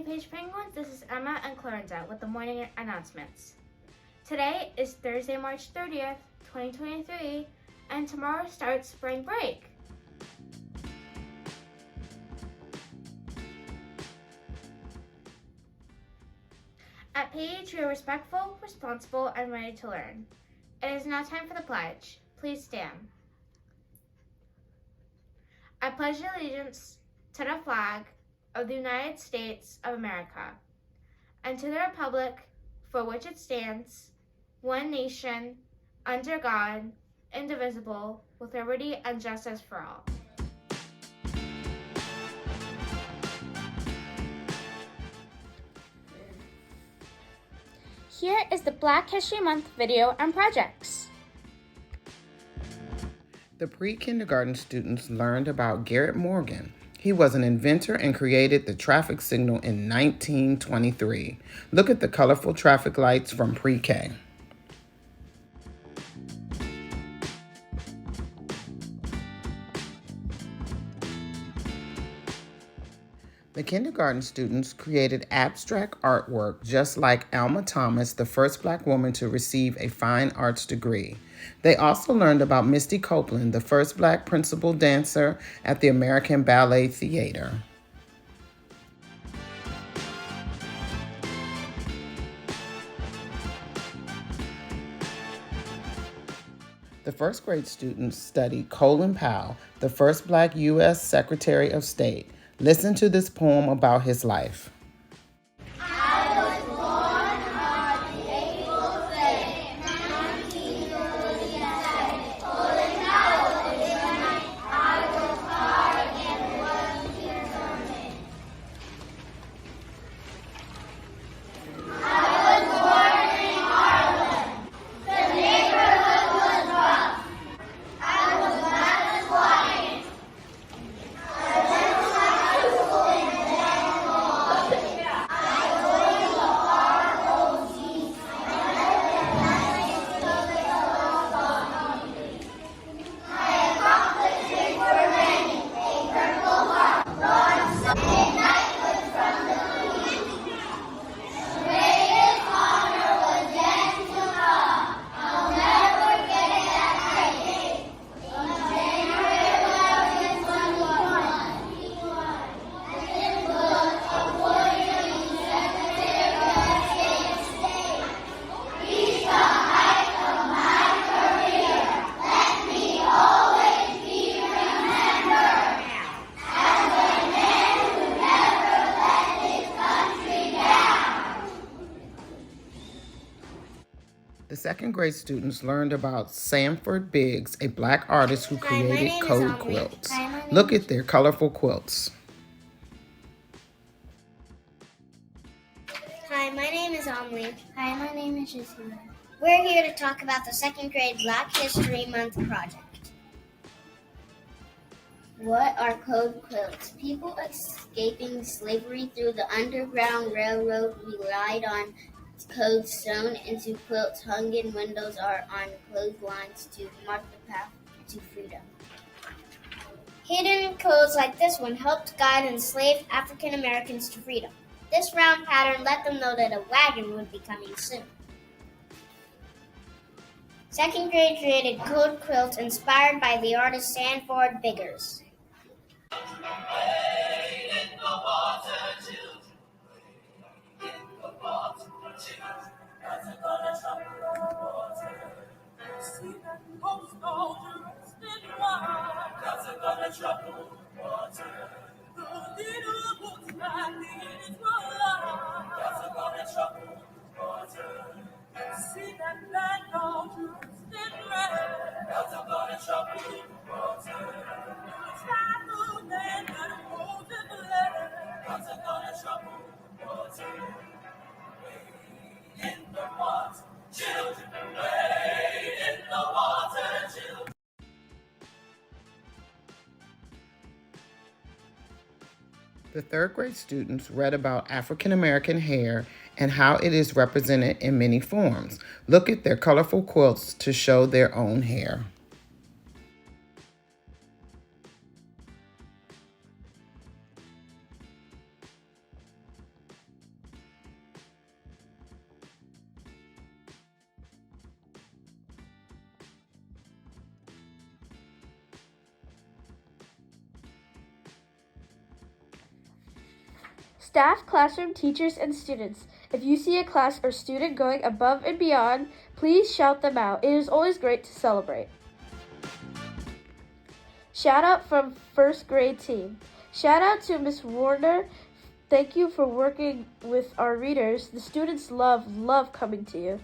Page Penguins. This is Emma and Clarinda with the morning announcements. Today is Thursday, March 30th, 2023, and tomorrow starts spring break. At Page, we are respectful, responsible, and ready to learn. It is now time for the pledge. Please stand. I pledge allegiance to the flag of the United States of America and to the republic for which it stands, one nation, under God, indivisible, with liberty and justice for all. Here is the Black History Month video and projects. The pre-kindergarten students learned about Garrett Morgan. He was an inventor and created the traffic signal in 1923. Look at the colorful traffic lights from pre-K. The kindergarten students created abstract artwork just like Alma Thomas, the first Black woman to receive a fine arts degree. They also learned about Misty Copeland, the first Black principal dancer at the American Ballet Theater. The first grade students studied Colin Powell, the first Black U.S. Secretary of State. Listen to this poem about his life. The second grade students learned about Sanford Biggs, a Black artist who created code quilts. Look at their colorful quilts. Hi, my name is Omri. Hi, my name is Jasmine. We're here to talk about the second grade Black History Month project. What are code quilts? People escaping slavery through the Underground Railroad relied on codes sewn into quilts hung in windows or on clotheslines to mark the path to freedom. Hidden codes like this one helped guide enslaved African Americans to freedom. This round pattern let them know that a wagon would be coming soon. Second grade created code quilts inspired by the artist Sanford Biggs. The third grade students read about African American hair and how it is represented in many forms. Look at their colorful quilts to show their own hair. Staff, classroom, teachers, and students, if you see a class or student going above and beyond, please shout them out. It is always great to celebrate. Shout out from first grade team. Shout out to Miss Warner. Thank you for working with our readers. The students love coming to you.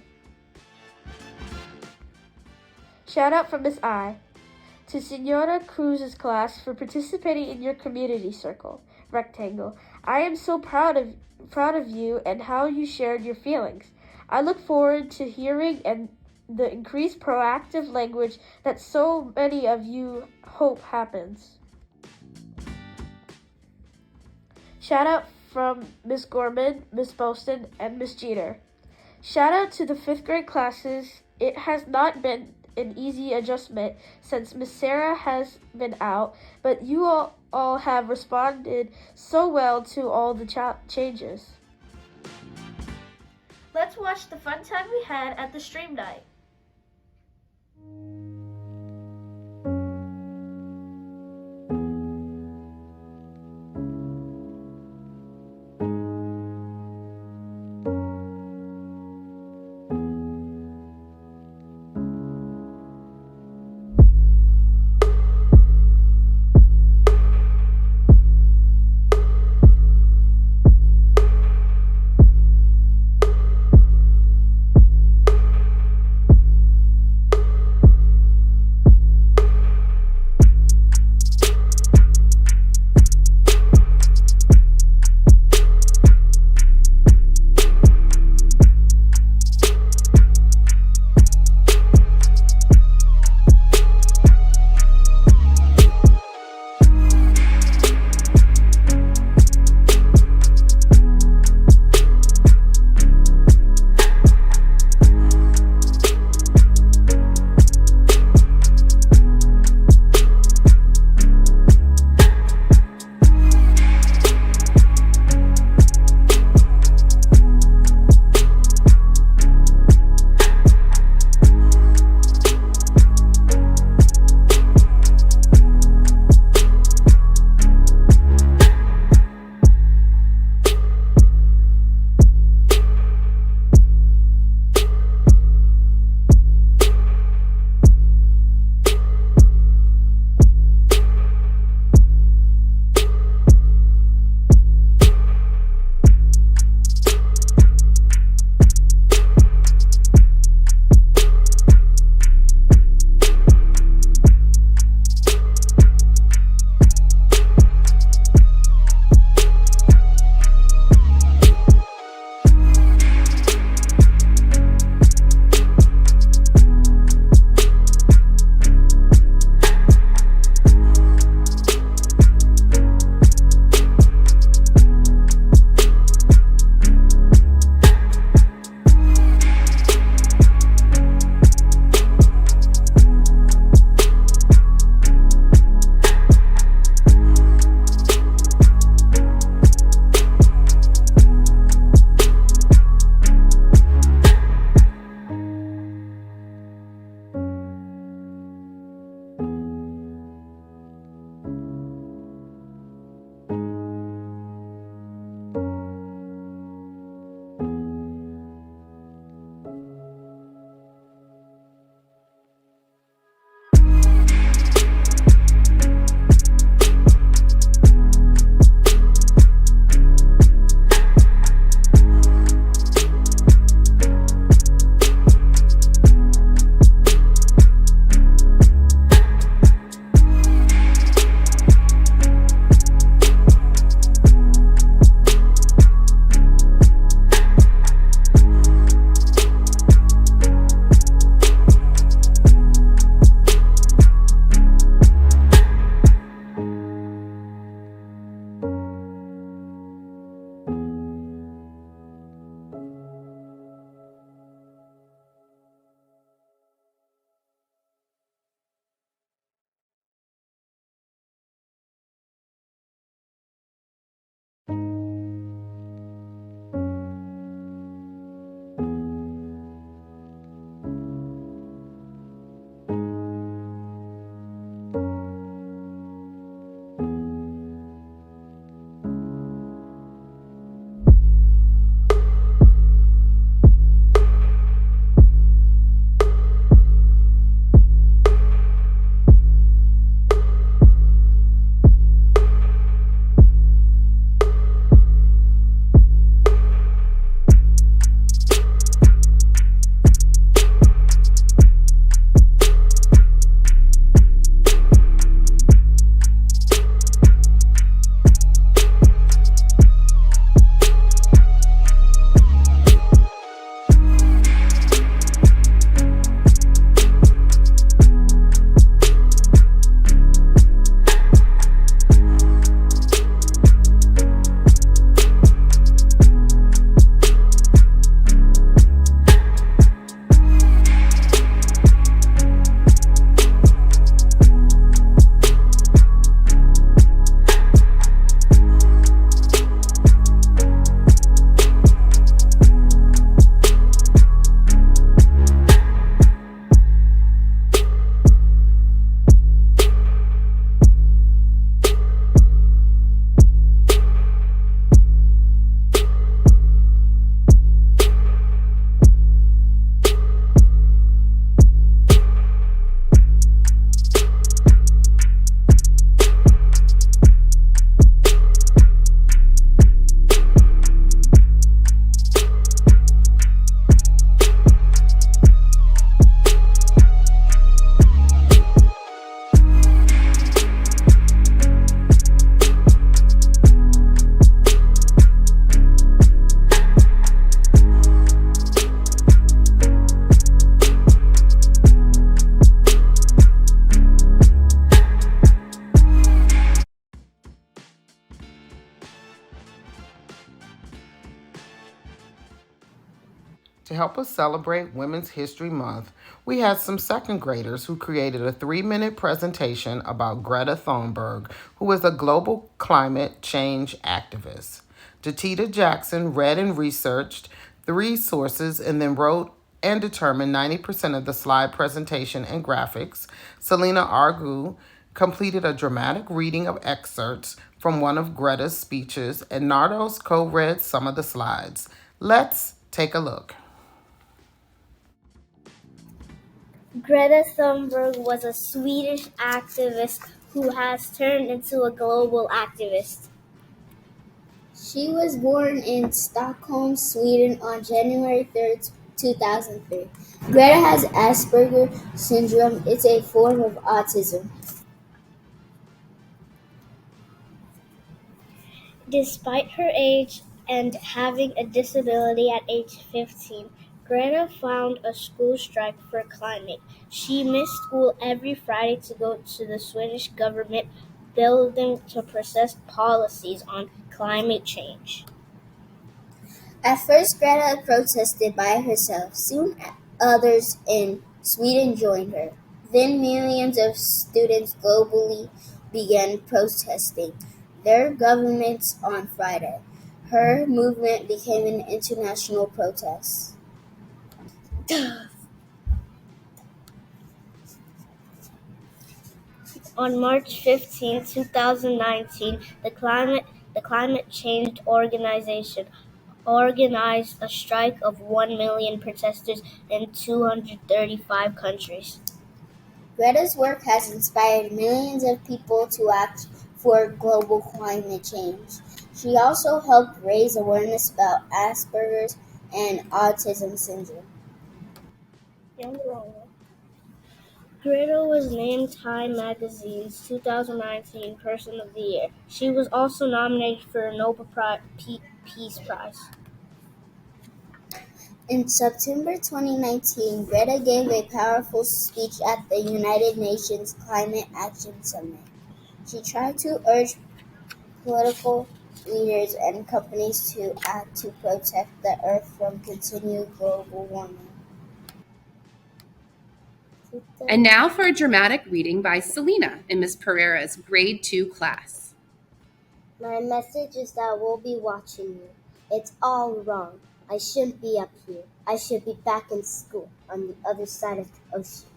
Shout out from Miss I. To Senora Cruz's class for participating in your community circle, Rectangle. I am so proud of you and how you shared your feelings. I look forward to hearing and the increased proactive language that so many of you hope happens. Shout out from Miss Gorman, Miss Bolston, and Miss Jeter. Shout out to the 5th grade classes. It has not been an easy adjustment since Miss Sarah has been out, but you all have responded so well to all the changes. Let's watch the fun time we had at the stream night. to help us celebrate Women's History Month, we had some second graders who created a 3-minute presentation about Greta Thunberg, who is a global climate change activist. Jatita Jackson read and researched 3 sources and then wrote and determined 90% of the slide presentation and graphics. Selena Argu completed a dramatic reading of excerpts from one of Greta's speeches, and Nardos co-read some of the slides. Let's take a look. Greta Thunberg was a Swedish activist who has turned into a global activist. She was born in Stockholm, Sweden on January 3rd, 2003. Greta has Asperger's syndrome. It's a form of autism. Despite her age and having a disability at age 15, Greta found a school strike for climate. She missed school every Friday to go to the Swedish government building to protest policies on climate change. At first, Greta protested by herself. Soon, others in Sweden joined her. Then millions of students globally began protesting their governments on Friday. Her movement became an international protest. On March 15, 2019, the Climate Change Organization organized a strike of 1 million protesters in 235 countries. Greta's work has inspired millions of people to act for global climate change. She also helped raise awareness about Asperger's and autism syndrome. Greta was named Time Magazine's 2019 Person of the Year. She was also nominated for a Nobel Peace Prize. In September 2019, Greta gave a powerful speech at the United Nations Climate Action Summit. She tried to urge political leaders and companies to act to protect the Earth from continued global warming. And now for a dramatic reading by Selena in Miss Pereira's grade 2 class. My message is that we'll be watching you. It's all wrong. I shouldn't be up here. I should be back in school on the other side of the ocean.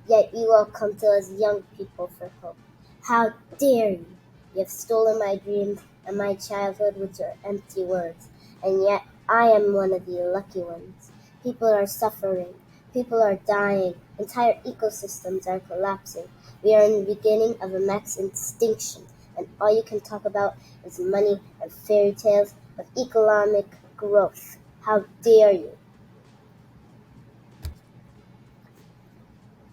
Yet you all come to us young people for hope. How dare you? You have stolen my dreams and my childhood with your empty words. And yet I am one of the lucky ones. People are suffering. People are dying. Entire ecosystems are collapsing. We are in the beginning of a mass extinction, and all you can talk about is money and fairy tales of economic growth. How dare you?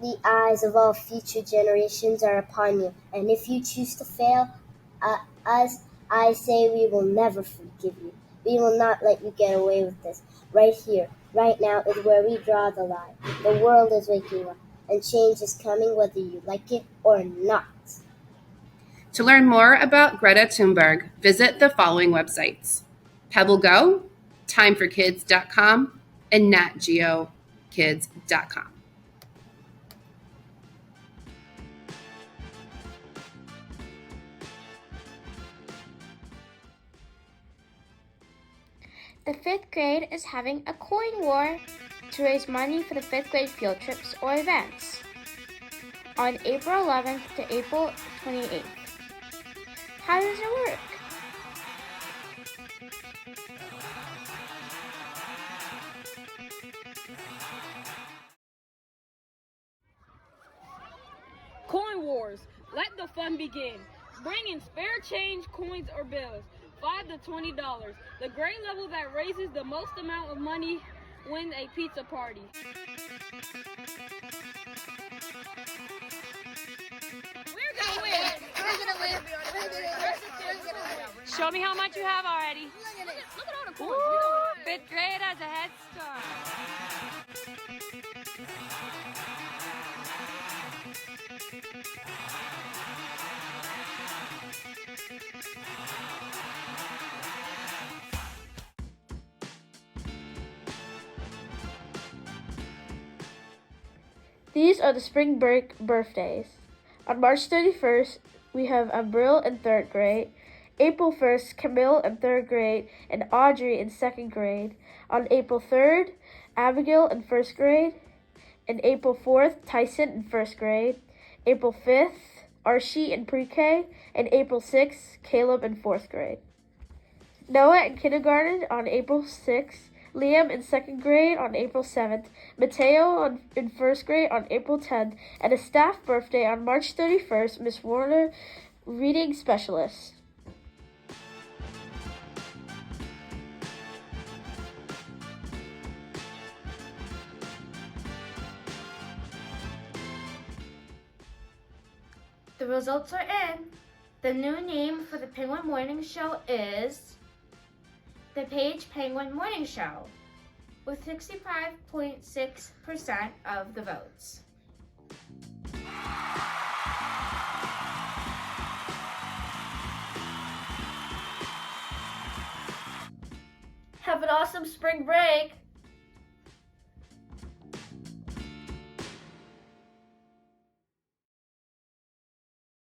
The eyes of all future generations are upon you, and if you choose to fail us, I say we will never forgive you. We will not let you get away with this. Right here, right now is where we draw the line. The world is waking up, and change is coming whether you like it or not. To learn more about Greta Thunberg, visit the following websites: PebbleGo, TimeForKids.com, and NatGeoKids.com. The 5th grade is having a coin war to raise money for the 5th grade field trips or events on April 11th to April 28th. How does it work? Coin Wars. Let the fun begin. Bring in spare change, coins, or bills. $5 to $20. The grade level that raises the most amount of money wins a pizza party. We're gonna win. We're gonna win. Show me how much you have already. Look at all the coins. Ooh, 5th grade has a head start. These are the spring break birthdays. On March 31st, we have Abril in 3rd grade. April 1st, Camille in 3rd grade and Audrey in 2nd grade. On April 3rd, Abigail in 1st grade. And April 4th, Tyson in 1st grade. April 5th, Archie in pre-K. And April 6th, Caleb in 4th grade. Noah in kindergarten on April 6th. Liam in 2nd grade on April 7th, Mateo in 1st grade on April 10th, and a staff birthday on March 31st, Miss Warner, reading specialist. The results are in. The new name for the Penguin Morning Show is the Page Penguin Morning Show, with 65.6% of the votes. Have an awesome spring break!